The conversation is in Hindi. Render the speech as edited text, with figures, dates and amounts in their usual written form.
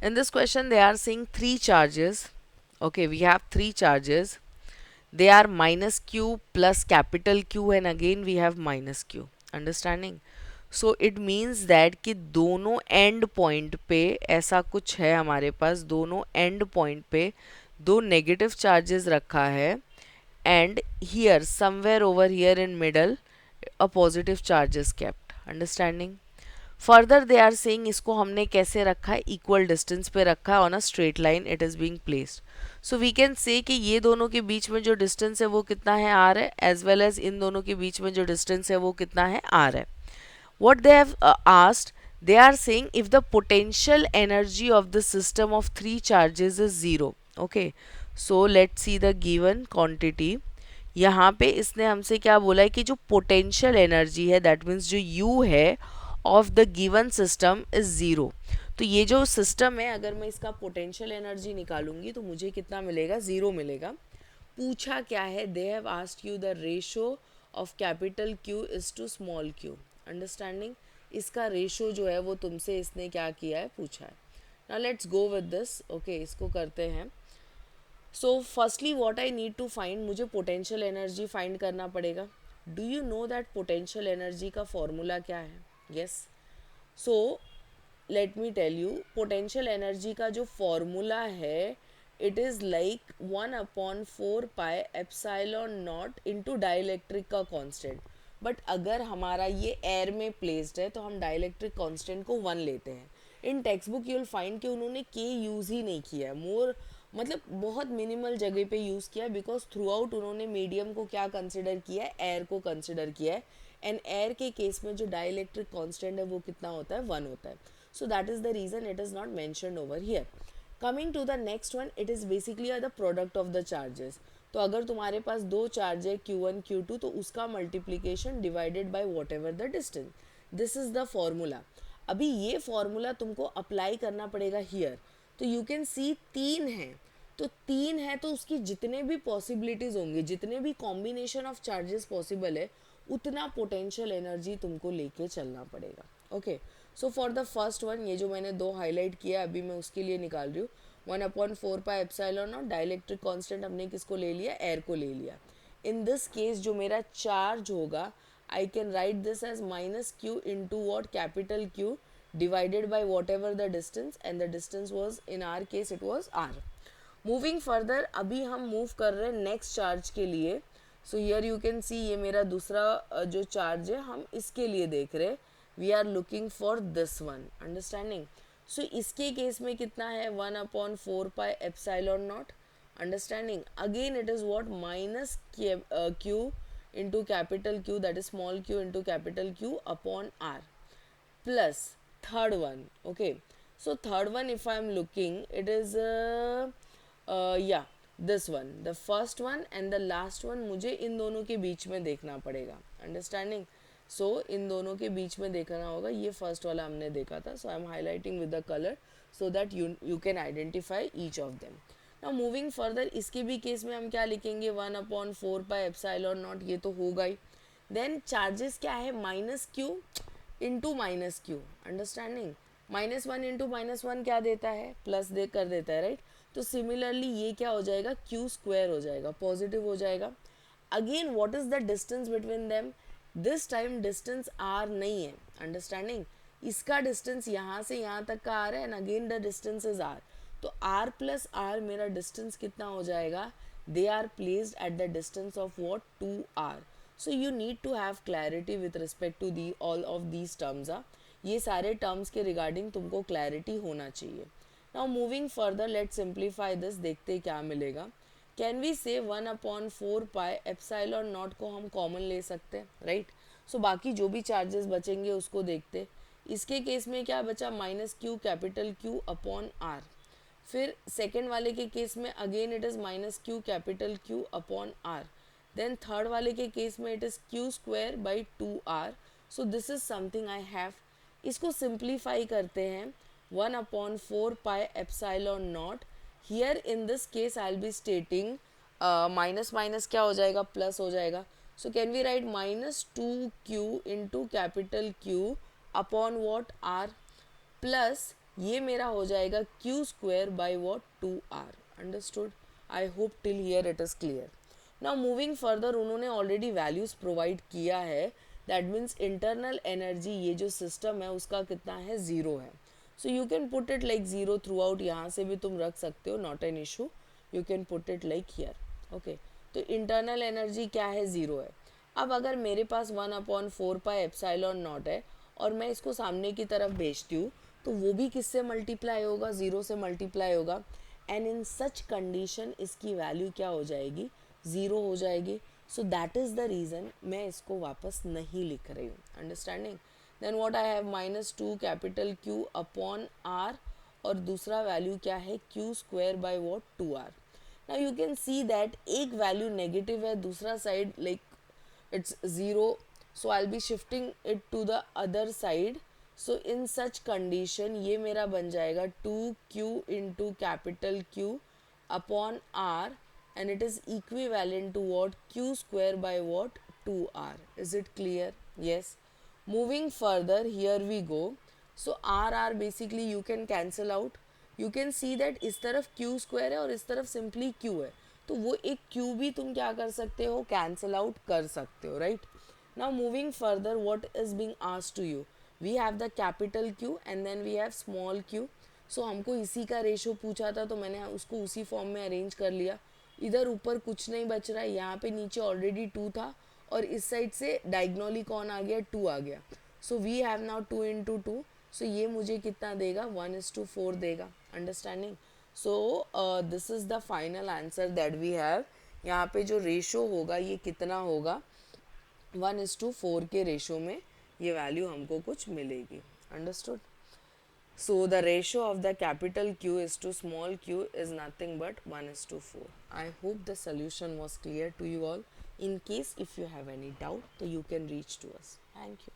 In this question, they are saying three charges. Okay, we have three charges. They are minus q plus capital Q, and again we have minus q. Understanding? So it means that कि दोनों एंड पॉइंट पे ऐसा कुछ है, हमारे पास दोनों एंड पॉइंट पे दो नेगेटिव चार्जेस रखा है, and here somewhere over here in middle a positive charge is kept. Understanding? Further they are saying इसको हमने कैसे रखा है, इक्वल डिस्टेंस पे रखा है, on a straight line it is being placed. So we can say कि ये दोनों के बीच में जो डिस्टेंस है वो कितना है, आर है, एज वेल एज इन दोनों के बीच में जो डिस्टेंस है वो कितना है, आर है. What they have asked, they are saying if the potential energy of the system of three charges is zero. Okay, so let's see the given quantity. यहाँ पे इसने हमसे क्या बोला है कि जो पोटेंशियल एनर्जी है, दैट मीन्स जो U है of the given system is zero. तो ये जो सिस्टम है, अगर मैं इसका पोटेंशियल एनर्जी निकालूंगी तो मुझे कितना मिलेगा, ज़ीरो मिलेगा. पूछा क्या है, they have asked you the ratio of capital Q is to small Q. Understanding? इसका रेशो जो है वो तुमसे इसने क्या किया है, पूछा है. Now let's go with this. Okay, इसको करते हैं. So firstly what I need to find, मुझे पोटेंशियल एनर्जी फाइंड करना पड़ेगा. Do you know that potential energy का फॉर्मूला क्या है? Yes. So let me tell you, potential energy का जो फॉर्मूला है, it is like 1/4 pi epsilon naught into dielectric का कांस्टेंट. बट अगर हमारा ये एयर में प्लेस्ड है तो हम डाइलेक्ट्रिक कांस्टेंट को 1 लेते हैं. In text book you will find कि उन्होंने के यूज़ ही नहीं किया है, मोर मतलब बहुत मिनिमल जगह पे यूज़ किया है, बिकॉज थ्रू आउट उन्होंने मीडियम को क्या कंसिडर किया है, एयर को कंसिडर किया है. एंड एयर के केस में जो डाइलेक्ट्रिक कांस्टेंट है वो कितना होता है, 1 होता है. So that is the reason it is not mentioned over here. Coming to the next one, it is basically the product of the charges. तो अगर तुम्हारे पास दो चार्ज है Q1 Q2, तो उसका multiplication divided by what ever the distance. This is the formula. अभी ये फॉर्मूला तुमको अप्लाई करना पड़ेगा हियर. तो यू कैन सी तीन है, तो तीन है तो उसकी जितने भी पॉसिबिलिटीज होंगे, जितने भी कॉम्बिनेशन ऑफ चार्जेस पॉसिबल है, उतना पोटेंशियल एनर्जी तुमको लेके चलना पड़ेगा. Okay, so for the first one, ये जो मैंने दो हाईलाइट किया अभी मैं उसके लिए निकाल रही हूँ. 1/4 पाई एप्सिलॉन और डाइलेक्ट्रिक कांस्टेंट हमने किसको ले लिया, एयर को ले लिया. इन दिस केस जो मेरा चार्ज होगा, I can write this as minus q into what, capital q divided by whatever the distance, and the distance was in our case it was r. Moving further, अभी हम मूव कर रहे हैं नेक्स्ट चार्ज के लिए. सो हियर यू कैन सी, ये मेरा दूसरा जो चार्ज है, हम इसके लिए देख रहे हैं. We are looking for this one. Understanding? So इसके केस में कितना है, 1/4 pi epsilon naught. Understanding? Again it is what, minus q into capital q, that is small q into capital q upon r, plus third one. Okay, so third one if I am looking, it is yeah, this one, the first one and the last one, मुझे इन दोनों के बीच में देखना पड़ेगा. अंडरस्टैंडिंग? सो इन दोनों के बीच में देखना होगा. ये फर्स्ट वाला हमने देखा था, so I am highlighting with the colour so that you can identify each of them. Now moving further, इसके भी केस में हम क्या लिखेंगे, 1/4 पाई एप्सिलॉन नॉट, ये तो होगा ही. देन चार्जेस क्या है, minus q into minus Q. Understanding? -1 into -1 क्या देता है, प्लस दे कर देता है, राइट? तो सिमिलरली ये क्या हो जाएगा, क्यू स्क्वायर हो जाएगा, पॉजिटिव हो जाएगा. Again what is the distance between them, this time distance r नहीं है. अंडरस्टैंडिंग? इसका डिस्टेंस यहाँ से यहाँ तक का आर है, and again the distance is r. तो आर प्लस आर मेरा डिस्टेंस कितना हो जाएगा, they are placed at the distance of what, 2r. So you need to have clarity with respect to the all of these terms. ये सारे टर्म्स के रिगार्डिंग तुमको क्लैरिटी होना चाहिए. Now moving further, let simplify this, देखते क्या मिलेगा. कैन वी से 1/4 पाई एप्सिलॉन नॉट को हम कॉमन ले सकते हैं, राइट? सो बाकी जो भी चार्जेस बचेंगे उसको देखते. इसके केस में क्या बचा, minus q capital q upon r. फिर सेकेंड वाले के केस में again it is minus q capital q upon r. Then third वाले के केस में it is q square by 2r. So this is something I have. इसको सिंप्लीफाई करते हैं, 1/4 pi epsilon naught. Here in this case I will be stating minus minus क्या हो जाएगा, प्लस हो जाएगा. So can we write -2q into capital q upon what, r, plus ये मेरा हो जाएगा q square by what 2r. Understood? I hope till here it is clear. Now moving further, उन्होंने ऑलरेडी वैल्यूज़ प्रोवाइड किया है. दैट मीन्स इंटरनल एनर्जी, ये जो सिस्टम है उसका कितना है, ज़ीरो है. So you can put it like zero through out. यहाँ से भी तुम रख सकते हो, not an issue. You can put it like here. Okay, तो इंटरनल एनर्जी क्या है, ज़ीरो है. अब अगर मेरे पास 1/4πε0 है और मैं इसको सामने की तरफ भेजती हूँ, तो वो भी किससे मल्टीप्लाई होगा, ज़ीरो से मल्टीप्लाई होगा. एंड इन सच कंडीशन इसकी वैल्यू क्या हो जाएगी, ज़ीरो हो जाएगी. So that is the reason मैं इसको वापस नहीं लिख रही हूँ. Understanding? Then what I have, -2 capital Q upon R, और दूसरा वैल्यू क्या है, q square by what 2r. Now you can see that एक वैल्यू नेगेटिव है, दूसरा side like it's 0, so I'll be shifting it to the other side. So in such condition ये मेरा बन जाएगा 2q into capital Q upon R, and it is equivalent to what, q square by what, 2r. Is it clear? Yes. Moving further, here we go. So r basically you can cancel out. You can see that इस तरफ q square है और इस तरफ simply q है, तो वो एक q भी तुम क्या कर सकते हो, कैंसल आउट कर सकते हो. Right? Now moving further, what is being asked to you, we have the capital q and then we have small q. So हमको इसी का रेशो पूछा था, तो मैंने उसको उसी फॉर्म में अरेंज कर लिया. इधर ऊपर कुछ नहीं बच रहा है, यहाँ पे नीचे ऑलरेडी 2 था और इस साइड से डायगोनली कौन आ गया, 2 आ गया. So we have now 2 into 2. So ये मुझे कितना देगा, 1:4 देगा. Understanding? So this is the final answer that we have. यहाँ पे जो रेशो होगा ये कितना होगा, 1:4 के रेशो में ये वैल्यू हमको कुछ मिलेगी. Understood? So the ratio of the capital Q is to small q is nothing but 1:4. I hope the solution was clear to you all. In case if you have any doubt, so you can reach to us. Thank you.